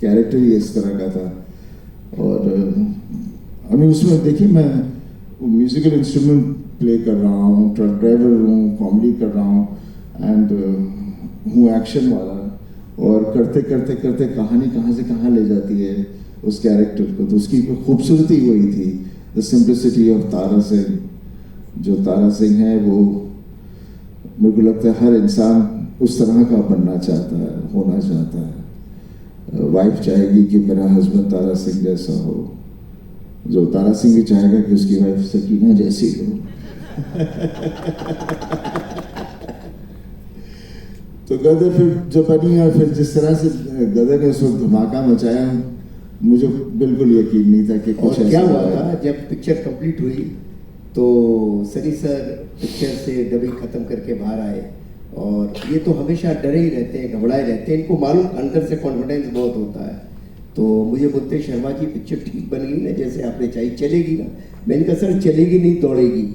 Character ही इस तरह का था। और अभी उसमें देखिए मैं म्यूजिकल इंस्ट्रूमेंट प्ले कर रहा हूँ, ट्रक ड्राइवर हूँ, कॉमेडी कर रहा हूँ एंड हूँ एक्शन वाला, और करते करते करते कहानी कहाँ से कहाँ ले जाती है उस कैरेक्टर को। तो उसकी खूबसूरती वही थी, the simplicity of Tara Singh. जो तारा सिंह है वो मेरे को लगता है हर इंसान उस तरह का बनना चाहता है, होना चाहता है। वाइफ चाहेगी कि मेरा हस्बैंड तारा सिंह जैसा हो, जो तारा सिंह भी चाहेगा कि उसकी वाइफ सकीना जैसी हो। तो गदर फिर जो बनी और फिर जिस तरह से गदर ने उस वक्त धमाका मचाया, मुझे बिल्कुल यकीन नहीं था कि कुछ क्या हुआ था जब पिक्चर कंप्लीट हुई तो सनी सर पिक्चर से डबिंग खत्म करके बाहर आए, और ये तो हमेशा डरे ही रहते हैं, घबराए रहते हैं, इनको मालूम अंदर से कॉन्फिडेंस बहुत होता है। तो मुझे बोलते हैं शर्मा जी पिक्चर ठीक बन गई ना, जैसे आपने चाहिए, चलेगी ना? मैंने कहा सर चलेगी नहीं, दौड़ेगी।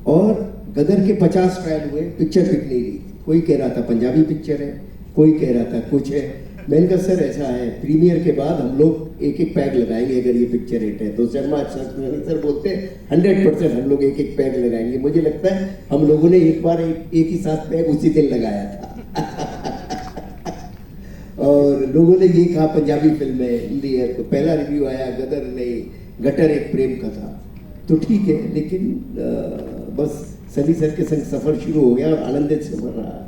और गदर के 50 ट्रायल हुए, पिक्चर बिक नहीं रही। कोई कह रहा था पंजाबी पिक्चर है, कोई कह रहा था कुछ है। मैंने कहा सर ऐसा है, प्रीमियर के बाद हम लोग एक एक पैग लगाएंगे अगर ये पिक्चर हिट है तो। शर्मा सर बोलते हैं 100% हम लोग एक एक पैग लगाएंगे। मुझे लगता है हम लोगों ने एक बार एक ही साथ पैग उसी दिन लगाया था। और लोगों ने ये कहा पंजाबी फिल्म है, हिंदी है। तो पहला रिव्यू आया गदर नहीं, गटर एक प्रेम कथा। तो ठीक है, लेकिन बस सनी सर के संग सफर शुरू हो गया और आनंदित सफर रहा।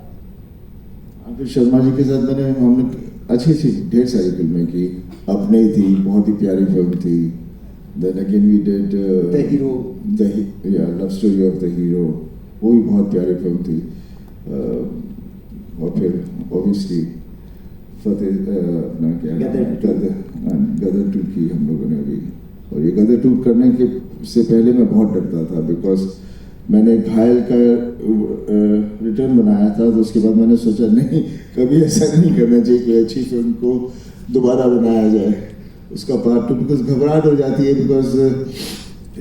फिर शर्मा जी के साथ हमने अच्छी सी ढेर सारी फिल्में की। अपने ही थी, बहुत ही प्यारी फिल्म थी। Then again we did the hero, love story of the hero, वो भी बहुत प्यारी फिल्म थी। और फिर ऑब्वियसली अपना क्या गदर 2 की हम लोगों ने अभी। और ये गदर 2 करने के से पहले मैं बहुत डरता था, बिकॉज मैंने घायल का रिटर्न बनाया था। तो उसके बाद मैंने सोचा नहीं, कभी ऐसा नहीं करना चाहिए कि अच्छी फिल्म को दोबारा बनाया जाए, उसका पार्ट 2, बिकॉज घबराहट हो जाती है, because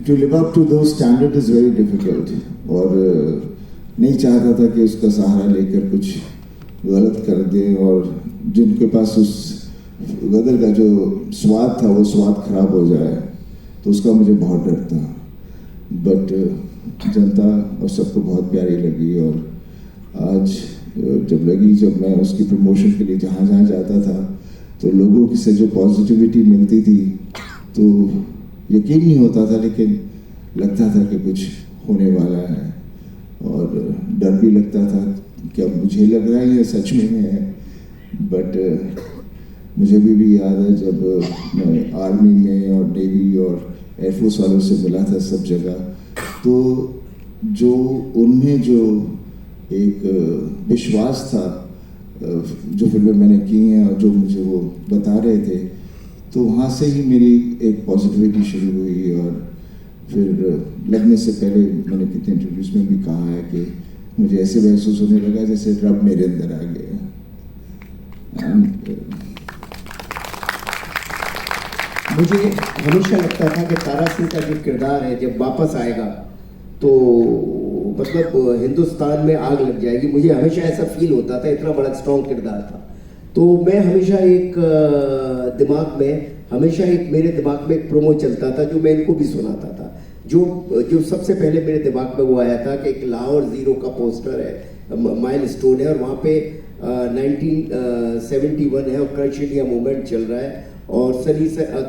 to live up to those standard is very difficult. और नहीं चाहता था कि उसका सहारा लेकर कुछ गलत कर दे, और जिनके पास उस गदर का जो स्वाद था वो स्वाद खराब हो जाए, तो उसका मुझे बहुत डर था। बट जनता और सबको बहुत प्यारी लगी। और आज जब मैं उसकी प्रमोशन के लिए जहाँ जहाँ जाता था तो लोगों से जो पॉजिटिविटी मिलती थी तो यकीन नहीं होता था, लेकिन लगता था कि कुछ होने वाला है। और डर भी लगता था कि अब मुझे लग रहा है ये सच में है। बट मुझे भी याद है जब मैं आर्मी में और नेवी और एयरफोर्स वालों से मिला था सब जगह, तो जो उनमें जो एक विश्वास था, जो फिल्में मैंने की हैं और जो मुझे वो बता रहे थे, तो वहाँ से ही मेरी एक पॉजिटिविटी शुरू हुई। और फिर लगने से पहले मैंने कितने इंटरव्यूज में भी कहा है कि मुझे ऐसे महसूस होने लगा जैसे रब मेरे अंदर आ गया। मुझे हमेशा लगता था कि तारा सिंह का जो किरदार है जब वापस आएगा तो मतलब हिंदुस्तान में आग लग जाएगी। मुझे हमेशा ऐसा फील होता था, इतना बड़ा स्ट्रॉन्ग किरदार था। तो मैं हमेशा मेरे दिमाग में एक प्रोमो चलता था जो मैं इनको भी सुनाता था। जो सबसे पहले मेरे दिमाग में वो आया था कि एक लाहौर जीरो का पोस्टर है, माइल स्टोन है, और वहाँ पे 1971 है और क्रश इंडिया मूवमेंट चल रहा है, और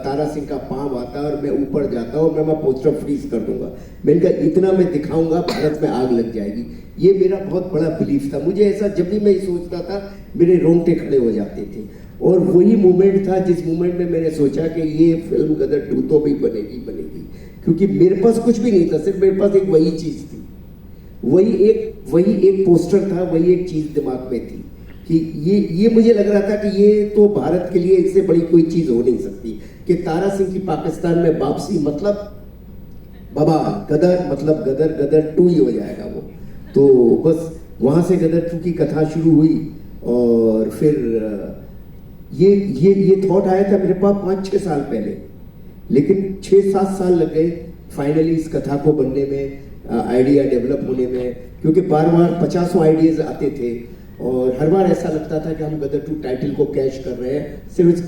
तारा सिंह का पाँव आता है और मैं ऊपर जाता हूँ और मैं पोस्टर फ्रीज कर दूंगा। मैंने कहा इतना मैं दिखाऊंगा भारत में आग लग जाएगी। ये मेरा बहुत बड़ा बिलीफ था। मुझे ऐसा जब भी मैं सोचता था मेरे रोंगटे खड़े हो जाते थे। और वही मोमेंट था जिस मोमेंट में मैंने सोचा कि ये फिल्म गदर 2 तो भी बनेगी, क्योंकि मेरे पास कुछ भी नहीं था, सिर्फ मेरे पास एक वही चीज थी, वही एक पोस्टर था, वही एक चीज दिमाग में थी कि ये मुझे लग रहा था कि ये तो भारत के लिए इससे बड़ी कोई चीज हो नहीं सकती कि तारा सिंह की पाकिस्तान में वापसी मतलब बाबा गदर, मतलब गदर 2 ही हो जाएगा वो। तो बस वहां से गदर 2 की कथा शुरू हुई। और फिर ये थॉट आया था मेरे पास 5-6 साल पहले, लेकिन 6-7 साल लग गए फाइनली इस कथा को बनने में, आइडिया डेवलप होने में, क्योंकि बार 50 आइडियाज आते थे और हर बार ऐसा लगता था कि हम गदर 2 टाइटल को कैश कर रहे हैं सिर्फ